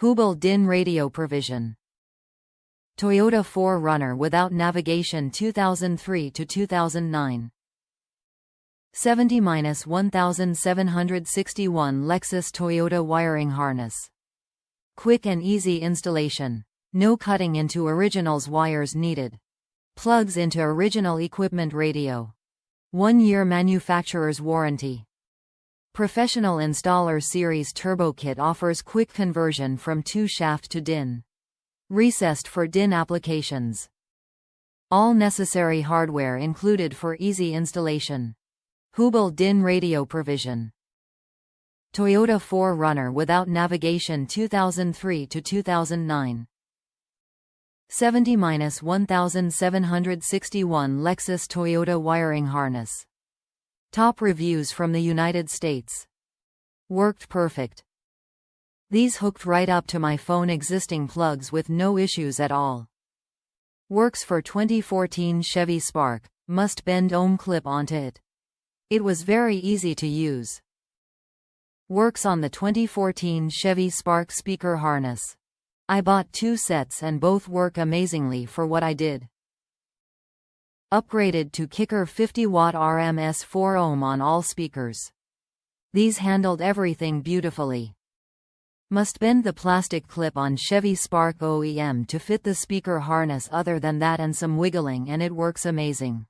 Houble DIN radio provision. Toyota 4Runner without navigation 2003 to 2009. 70-1761 Lexus Toyota wiring harness. Quick and easy installation. No cutting into originals wires needed. Plugs into original equipment radio. 1-year manufacturer's warranty. Professional Installer Series Turbo Kit offers quick conversion from 2-shaft to DIN. Recessed for DIN applications. All necessary hardware included for easy installation. Houble DIN radio provision. Toyota 4Runner without navigation 2003 to 2009. 70-1761 Lexus Toyota wiring harness. Top reviews from the United States. Worked perfect. These hooked right up to my phone existing plugs with no issues at all. Works for 2014 Chevy Spark, must bend ohm clip onto it. It was very easy to use. Works on the 2014 Chevy Spark speaker harness. I bought 2 sets and both work amazingly for what I did. Upgraded to Kicker 50-watt RMS 4 ohm on all speakers. These handled everything beautifully. Must bend the plastic clip on Chevy Spark OEM to fit the speaker harness, other than that and some wiggling, and it works amazing.